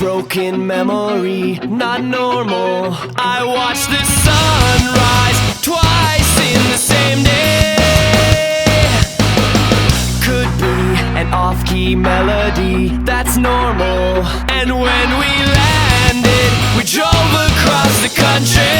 broken memory, not normal. I watched the sunrise twice in the same day. Could be an off-key melody, that's normal. And when we landed, we drove across the country.